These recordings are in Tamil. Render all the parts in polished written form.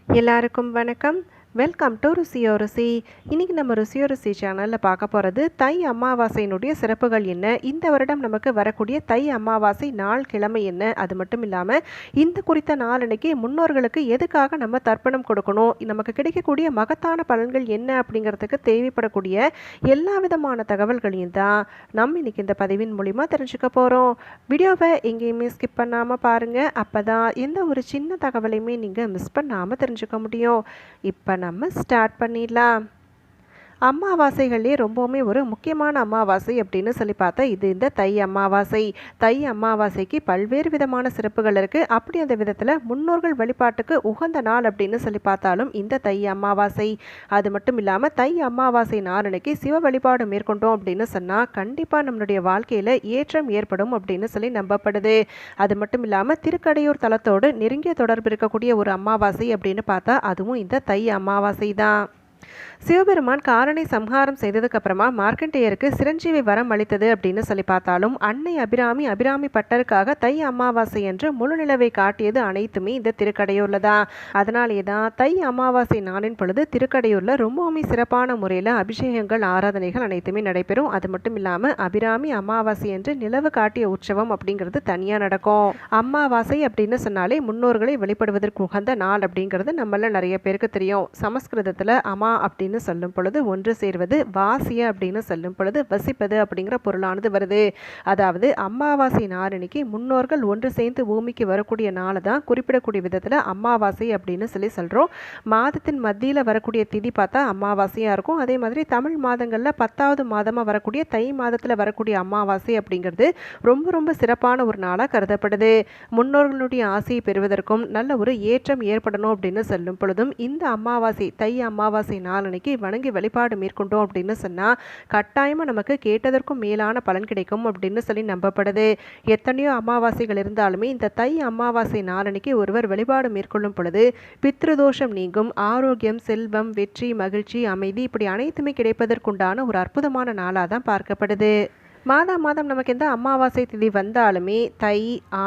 எல்லாருக்கும் வணக்கம். வெல்கம் டு ருசியோ ருசி. இன்றைக்கி நம்ம ருசியோ ருசி சேனலில் பார்க்க போகிறது தை அமாவாசையினுடைய சிறப்புகள் என்ன, இந்த வருடம் நமக்கு வரக்கூடிய தை அமாவாசை நாள் கிழமை என்ன, அது மட்டும் இல்லாமல் இந்த குறித்த நாளன்னைக்கு முன்னோர்களுக்கு எதுக்காக நம்ம தர்ப்பணம் கொடுக்கணும், நமக்கு கிடைக்கக்கூடிய மகத்தான பலன்கள் என்ன அப்படிங்கிறதுக்கு தேவைப்படக்கூடிய எல்லா விதமான தகவல்களையும் தான் நம்ம இன்றைக்கி இந்த பதிவின் மூலிமா தெரிஞ்சுக்க போகிறோம். வீடியோவை எங்கேயுமே ஸ்கிப் பண்ணாமல் பாருங்கள். அப்போ தான் எந்த ஒரு சின்ன தகவலையுமே நீங்கள் மிஸ் பண்ணாமல் தெரிஞ்சுக்க முடியும். இப்போ நம்ம ஸ்டார்ட் பண்ணிடலாம். அமாவாசைகள்லேயே ரொம்பவுமே ஒரு முக்கியமான அமாவாசை அப்படின்னு சொல்லி பார்த்தா இது இந்த தை அமாவாசை. தை அமாவாசைக்கு பல்வேறு விதமான சிறப்புகள் இருக்குது. அப்படி அந்த விதத்தில் முன்னோர்கள் வழிபாட்டுக்கு உகந்த நாள் அப்படின்னு சொல்லி பார்த்தாலும் இந்த தை அமாவாசை. அது மட்டும் இல்லாமல் தை அமாவாசை நாளன்னைக்கு சிவ வழிபாடு மேற்கொண்டோம் அப்படின்னு சொன்னால் கண்டிப்பாக நம்மளுடைய வாழ்க்கையில் ஏற்றம் ஏற்படும் அப்படின்னு சொல்லி நம்பப்படுது. அது மட்டும் இல்லாமல் திருக்கடையூர் தலத்தோடு நெருங்கிய தொடர்பு இருக்கக்கூடிய ஒரு அமாவாசை அப்படின்னு பார்த்தா அதுவும் இந்த தை அமாவாசை தான். சிவபெருமான் காரனை சம்ஹாரம் செய்ததுக்கு அப்புறமா மார்க்கண்டேயருக்கு சிரஞ்சீவி வரம் அளித்தது அப்படின்னு சொல்லி பார்த்தாலும் அன்னை அபிராமி பட்டருக்காக தை அமாவாசை என்று முழு நிலவை காட்டியது அனைத்துமே இந்த திருக்கடையூர்ல தான். அதனாலேயே தான் தை அமாவாசை நாளின் பொழுது திருக்கடையூர்ல ரொம்பவுமே சிறப்பான முறையில் அபிஷேகங்கள் ஆராதனைகள் அனைத்துமே நடைபெறும். அது மட்டும் இல்லாமல் அபிராமி அமாவாசை என்று நிலவு காட்டிய உற்சவம் அப்படிங்கிறது தனியாக நடக்கும். அமாவாசை அப்படின்னு சொன்னாலே முன்னோர்களை வெளிப்படுவதற்கு உகந்த நாள் அப்படிங்கிறது நம்மள நிறைய பேருக்கு தெரியும். சமஸ்கிருதத்தில் அமா அப்படின்னு சொல்லும் பொழுது ஒன்று சேர்வது, வாசிய அப்படின்னு சொல்லும் பொழுது வசிப்பது அப்படிங்கிற பொருளானது வருது. அதாவது அமாவாசை நாளன்னைக்கு முன்னோர்கள் ஒன்று சேர்ந்து பூமிக்கு வரக்கூடிய நாளை தான் குறிப்பிடக்கூடிய விதத்தில் அமாவாசை அப்படின்னு சொல்கிறோம். மாதத்தின் மத்தியில் வரக்கூடிய திதி பார்த்தா அமாவாசையாக இருக்கும். அதே மாதிரி தமிழ் மாதங்களில் 10வது மாதமாக வரக்கூடிய தை மாதத்தில் வரக்கூடிய அமாவாசை அப்படிங்கிறது ரொம்ப ரொம்ப சிறப்பான ஒரு நாளாக கருதப்படுது. முன்னோர்களுடைய ஆசையை பெறுவதற்கும் நல்ல ஒரு ஏற்றம் ஏற்படணும் அப்படின்னு சொல்லும் பொழுதும் இந்த அமாவாசை தை அமாவாசை நாளன்னைக்கு வணங்கி வழிபாடு மேற்கொண்டோம் அப்படின்னு சொன்னால் கட்டாயமாக நமக்கு கேட்டதற்கும் மேலான பலன் கிடைக்கும் அப்படின்னு சொல்லி நம்பப்படுது. எத்தனையோ அமாவாசைகள் இருந்தாலுமே இந்த தை அமாவாசை நாளன்னைக்கு ஒருவர் வழிபாடு மேற்கொள்ளும் பொழுது பித்ருதோஷம் நீங்கும், ஆரோக்கியம், செல்வம், வெற்றி, மகிழ்ச்சி, அமைதி இப்படி அனைத்துமே கிடைப்பதற்குண்டான ஒரு அற்புதமான நாளாக தான் பார்க்கப்படுது. மாதம் நமக்கு எந்த அமாவாசை திதி வந்தாலுமே தை,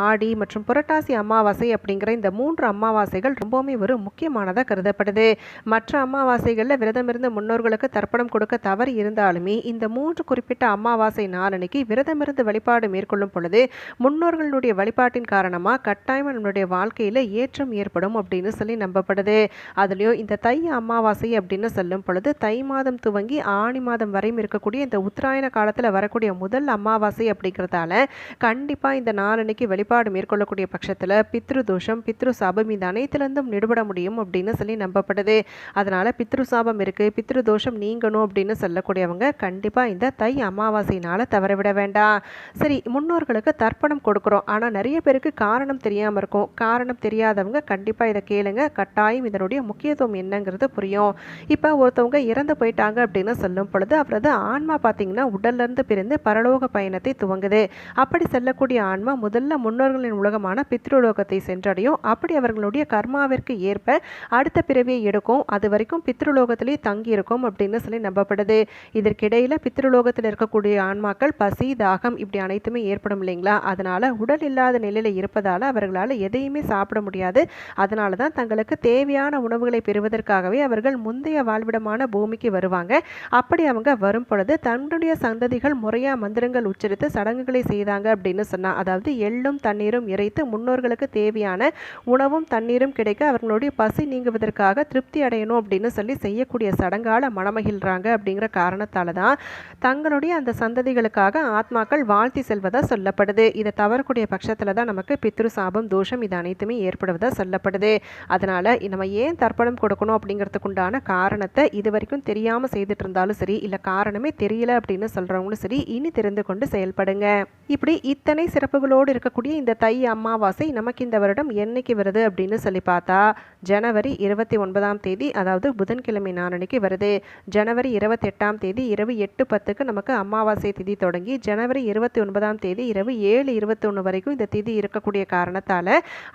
ஆடி மற்றும் புரட்டாசி அமாவாசை அப்படிங்கிற இந்த 3 அமாவாசைகள் ரொம்பவுமே ஒரு முக்கியமானதாக கருதப்படுது. மற்ற அமாவாசைகளில் விரதமிருந்து முன்னோர்களுக்கு தர்ப்பணம் கொடுக்க தவறி இருந்தாலுமே இந்த 3 குறிப்பிட்ட அமாவாசை நாளன்னைக்கு விரதமிருந்து வழிபாடு மேற்கொள்ளும் பொழுது முன்னோர்களுடைய வழிபாட்டின் காரணமாக கட்டாயமாக நம்மளுடைய வாழ்க்கையில் ஏற்றம் ஏற்படும் அப்படின்னு சொல்லி நம்பப்படுது. அதுலேயும் இந்த தை அமாவாசை அப்படின்னு சொல்லும் பொழுது தை மாதம் துவங்கி ஆணி மாதம் வரையும் இருக்கக்கூடிய இந்த உத்தராயண காலத்தில் வரக்கூடிய முதல் அமாவாசை அப்படிங்கிறதால கண்டிப்பாக இந்த நாளன்னைக்கு வழிபாடு மேற்கொள்ளக்கூடிய பட்சத்தில் பித்ரு தோஷம், பித்ரு சாபம் இந்த அனைத்திலிருந்தும் நிடுபட முடியும் அப்படின்னு சொல்லி நம்பப்படுது. அதனால் பித்ரு சாபம் இருக்குது, பித்ரு தோஷம் நீங்கணும் அப்படின்னு சொல்லக்கூடியவங்க கண்டிப்பாக இந்த தை அமாவாசையினால் தவறவிட வேண்டாம். சரி, முன்னோர்களுக்கு தர்ப்பணம் கொடுக்குறோம், ஆனால் நிறைய பேருக்கு காரணம் தெரியாமல் இருக்கும். காரணம் தெரியாதவங்க கண்டிப்பாக இதை கேளுங்க, கட்டாயம் இதனுடைய முக்கியத்துவம் என்னங்கிறது புரியும். இப்போ ஒருத்தவங்க இறந்து போயிட்டாங்க அப்படின்னு சொல்லும் பொழுது அவரது ஆன்மா பார்த்தீங்கன்னா உடல்லேருந்து பிரிந்து பரலோக பயணத்தை துவங்குது. அப்படி செல்லக்கூடிய ஆன்மா முதல்ல முன்னோர்களின் உலகமான பித்ருலோகத்தை சென்றடையும். அப்படி அவர்களுடைய கர்மாவிற்கு ஏற்ப அடுத்த பிறவியை எடுக்கும். அது வரைக்கும் பித்ருலோகத்திலே தங்கி இருக்கும் அப்படின்னு சொல்லி நம்பப்படுது. இதற்கிடையில் பித்ருலோகத்தில் இருக்கக்கூடிய ஆன்மாக்கள் பசி, தாகம் இப்படி அனைத்துமே ஏற்படும் இல்லைங்களா? அதனால உடல் இல்லாத நிலையில் இருப்பதால் அவர்களால் எதையுமே சாப்பிட முடியாது. அதனால தான் தங்களுக்கு தேவையான உணவுகளை பெறுவதற்காகவே அவர்கள் முந்தைய வாழ்விடமான பூமிக்கு வருவாங்க. அப்படி அவங்க வரும் பொழுது தன்னுடைய சந்ததிகள் முறையாக மந்திரங்கள் உச்சரித்து சடங்குகளை செய்தாங்க அப்படின்னு சொன்னால், அதாவது எள்ளும் தண்ணீரும் இறைத்து முன்னோர்களுக்கு தேவையான உணவும் தண்ணீரும் கிடைக்க அவர்களுடைய பசி நீங்குவதற்காக திருப்தி அடையணும் அப்படின்னு சொல்லி செய்யக்கூடிய சடங்கால மனமகிழ்றாங்க. அப்படிங்கிற காரணத்தால் தான் தங்களுடைய அந்த சந்ததிகளுக்காக ஆத்மாக்கள் வாழ்த்தி செல்வதாக சொல்லப்படுது. இதை தவறக்கூடிய பட்சத்தில் தான் நமக்கு பித்ரு சாபம், தோஷம் இது அனைத்துமே ஏற்படுவதாக சொல்லப்படுது. அதனால் நம்ம ஏன் தர்ப்பணம் கொடுக்கணும் அப்படிங்கிறதுக்குண்டான காரணத்தை இது வரைக்கும் தெரியாமல் செய்துட்டு இருந்தாலும் சரி, இல்லை காரணமே தெரியல அப்படின்னு சொல்கிறவங்களும் சரி, இனி தெரிந்து கொண்டு செயல்படுங்க. இப்படி இத்தனை சிறப்புகளோடு இருக்கக்கூடிய இந்த தை அமாவாசை நமக்கு இந்த வருடம் என்னைக்கு வருது அப்படின்னு சொல்லி பார்த்தா ஜனவரி 29ஆம் தேதி, அதாவது புதன்கிழமை நாளன்னைக்கு வருது. ஜனவரி 28ஆம் தேதி இரவு 8:10க்கு நமக்கு அமாவாசை திதி தொடங்கி ஜனவரி 29ஆம் தேதி இரவு 7:21 வரைக்கும் இந்த திதி இருக்கக்கூடிய காரணத்தால்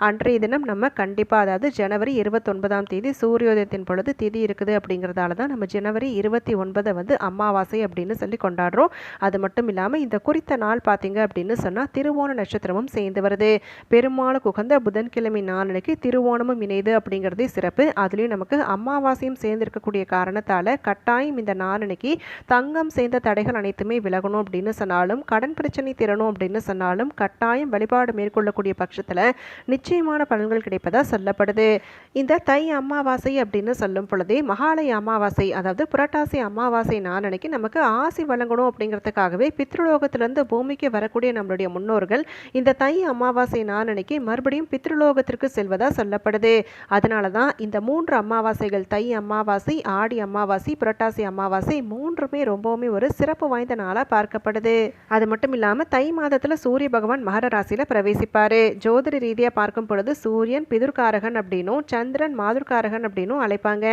அன்றைய தினம் நம்ம கண்டிப்பாக, அதாவது ஜனவரி 29ஆம் தேதி சூரியோதயத்தின் பொழுது திதி இருக்குது அப்படிங்கிறதால தான் நம்ம ஜனவரி 29 வந்து அமாவாசை அப்படின்னு சொல்லி கொண்டாடுறோம். அது மட்டும் மட்டும் இல்லாமல் இந்த குறித்த நாள் பார்த்தீங்க அப்படின்னு சொன்னால் திருவோண நட்சத்திரமும் சேர்ந்து வருது. பெருமாளுக்கு உகந்த புதன்கிழமை நாளன்னைக்கு திருவோணமும் இணைது அப்படிங்கிறதே சிறப்பு. அதுலேயும் நமக்கு அமாவாசையும் சேர்ந்து இருக்கக்கூடிய காரணத்தால் கட்டாயம் இந்த நாளன்னைக்கு தங்கம் சேர்ந்த தடைகள் அனைத்துமே விலகணும் அப்படின்னு சொன்னாலும், கடன் பிரச்சனை தீரணும் அப்படின்னு சொன்னாலும் கட்டாயம் வழிபாடு மேற்கொள்ளக்கூடிய பட்சத்தில் நிச்சயமான பலன்கள் கிடைப்பதா சொல்லப்படுது. இந்த தை அமாவாசை அப்படின்னு சொல்லும் பொழுதே மகாலய அமாவாசை, அதாவது புரட்டாசி அமாவாசை நாளன்னைக்கு நமக்கு ஆசி வழங்கணும் அப்படிங்கிறதுக்காகவே பித்ருலோகத்திலிருந்து பூமிக்கு வரக்கூடிய நம்மளுடைய முன்னோர்கள் இந்த தை அமாவாசை நாளன்னைக்கு மறுபடியும் பித்ருலோகத்திற்கு செல்வதா சொல்லப்படுது. அதனால தான் இந்த 3 அமாவாசைகள், தை அமாவாசை, ஆடி அமாவாசை, புரட்டாசி அமாவாசை மூன்றுமே ரொம்பவுமே ஒரு சிறப்பு வாய்ந்த நாளாக பார்க்கப்படுது. அது மட்டும் இல்லாமல் தை மாதத்தில் சூரிய பகவான் மகர ராசியில் பிரவேசிப்பார். ஜோதிட ரீதியாக பார்க்கும் பொழுது சூரியன் பிதுர்காரகன் அப்படின்னும் சந்திரன் மாதுர்காரகன் அப்படின்னும் அழைப்பாங்க.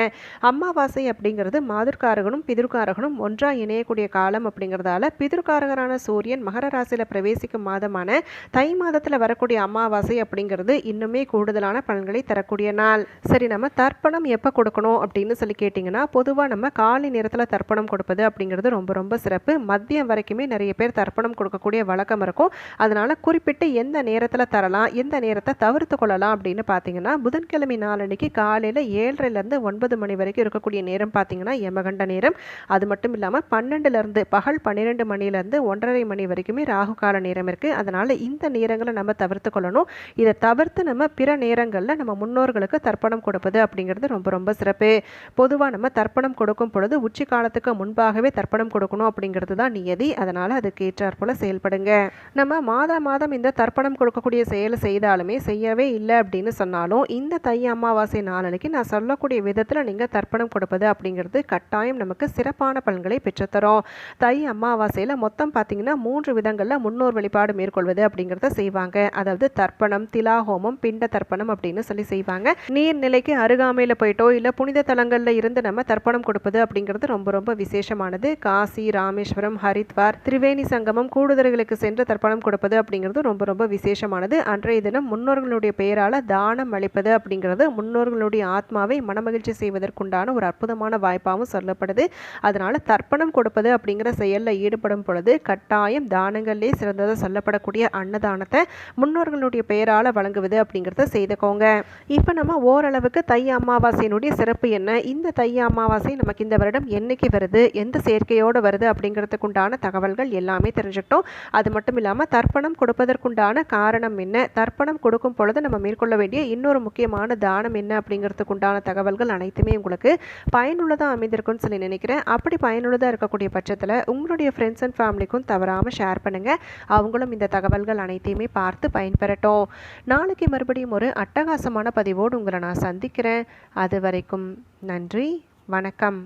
அமாவாசை அப்படிங்கிறது மாதுர்காரகனும் பிதுர்காரகனும் ஒன்றா இணையக்கூடிய காலம் அப்படிங்கிறதால பிதுர்காரகரான சூரியன் மகர ராசியில் பிரவேசிக்கும் மாதமான தை மாதத்தில் வரக்கூடிய அமாவாசை அப்படிங்கிறது இன்னுமே கூடுதலான பலன்களை தரக்கூடிய நாள். சரி, நம்ம தர்ப்பணம் எப்போ கொடுக்கணும் அப்படின்னு சொல்லி கேட்டிங்கன்னா, பொதுவாக நம்ம காலை நேரத்தில் தர்ப்பணம் கொடுப்பது அப்படிங்கிறது ரொம்ப ரொம்ப சிறப்பு. மதியம் வரைக்குமே நிறைய பேர் தர்ப்பணம் கொடுக்கக்கூடிய வழக்கம் இருக்கும். அதனால் குறிப்பிட்டு எந்த நேரத்தில் தரலாம், எந்த நேரத்தை தவிர்த்து கொள்ளலாம் அப்படின்னு பார்த்தீங்கன்னா, புதன்கிழமை நாளன்னைக்கு காலையில் 7:30லேருந்து 9 மணி வரைக்கும் இருக்கக்கூடிய நேரம் பார்த்தீங்கன்னா யமகண்ட நேரம். அது மட்டும் இல்லாமல் 12லேருந்து பகல் 12 மணிலேருந்து 1:30 மணி வரைக்குமே ராகு கால நேரம் இருக்குது. அதனால் இந்த நேரங்களை நம்ம தவிர்த்து கொள்ளணும். இதை தவிர்த்து நம்ம பிற நேரங்களில் நம்ம முன்னோர்களுக்கு தர்ப்பணம் கொடுப்பது அப்படிங்கிறது ரொம்ப ரொம்ப சிறப்பு. பொதுவாக நம்ம தர்ப்பணம் கொடுக்கும் பொழுது உச்சி காலத்துக்கு முன்பாகவே தர்ப்பணம் கொடுக்கணும் அப்படிங்கிறது தான் நியதி. அதனால் அதுக்கு ஏற்றாற் போல செயல்படுங்க. நம்ம மாதம் இந்த தர்ப்பணம் கொடுக்கக்கூடிய செயலை செய்தாலுமே செய்யவே இல்லை அப்படின்னு சொன்னாலும் இந்த தை அமாவாசை நாளன்னைக்கு நான் சொல்லக்கூடிய விதத்தில் நீங்கள் தர்ப்பணம் கொடுப்பது அப்படிங்கிறது கட்டாயம் நமக்கு சிறப்பான பலன்களை பெற்றுத்தரும். தை அமாவாசையில் மொத்தம் பார்த்தீங்கன்னா 3 விதங்களில் முன்னோர் வழிபாடு மேற்கொள்வது அப்படிங்கிறத செய்வாங்க. அதாவது தர்ப்பணம், திலாஹோமம், பிண்ட தர்ப்பணம் அப்படின்னு சொல்லி செய்வாங்க. நீர்நிலைக்கு அருகாமையில் போயிட்டோ இல்லை புனித தலங்களில் இருந்து நம்ம தர்ப்பணம் கொடுப்பது அப்படிங்கிறது ரொம்ப ரொம்ப விசேஷமானது. காசி, ராமேஸ்வரம், ஹரித்வார், திரிவேணி சங்கமம், கூடுதல்களுக்கு சென்று தர்ப்பணம் கொடுப்பது அப்படிங்கிறது ரொம்ப ரொம்ப விசேஷமானது. அன்றைய தினம் முன்னோர்களுடைய பெயரால் தானம் அளிப்பது அப்படிங்கிறது முன்னோர்களுடைய ஆத்மாவை மனமகிழ்ச்சி செய்வதற்குண்டான ஒரு அற்புதமான வாய்ப்பாகவும் சொல்லப்படுது. அதனால் தர்ப்பணம் கொடுப்பது அப்படிங்கிற செயலில் ஈடுபடும் பொழுது கட்டாயம் தானங்களிலே சிறந்ததாக சொல்லப்படக்கூடிய அன்னதானத்தை முன்னோர்களுடைய பெயரால் வழங்குவது அப்படிங்கிறத செய்துக்கோங்க. இப்போ நம்ம ஓரளவுக்கு தை அமாவாசையினுடைய சிறப்பு என்ன, இந்த தை அமாவாசை நமக்கு இந்த வருடம் என்னைக்கு வருது, எந்த சேர்க்கையோடு வருது அப்படிங்கிறதுக்குண்டான தகவல்கள் எல்லாமே தெரிஞ்சுக்கிட்டோம். அது மட்டும் இல்லாமல் தர்ப்பணம் கொடுப்பதற்குண்டான காரணம் என்ன, தர்ப்பணம் கொடுக்கும் பொழுது நம்ம மேற்கொள்ள வேண்டிய இன்னொரு முக்கியமான தானம் என்ன அப்படிங்கிறதுக்குண்டான தகவல்கள் அனைத்துமே உங்களுக்கு பயனுள்ளதாக அமைந்திருக்கும்னு சொல்லி நினைக்கிறேன். அப்படி பயனுள்ளதாக இருக்கக்கூடிய பட்சத்தில் உங்களுடைய ஃப்ரெண்ட்ஸ் அண்ட் ஃபேமிலிக்கும் தவறாமல் ஷேர் பண்ணுங்கள். அவங்களும் இந்த தகவல்கள் அனைத்தையுமே பார்த்து பயன்பெறட்டும். நாளைக்கு மறுபடியும் ஒரு அட்டகாசமான பதிவோடு உங்களை நான் சந்திக்கிறேன். அது வரைக்கும் நன்றி, வணக்கம்.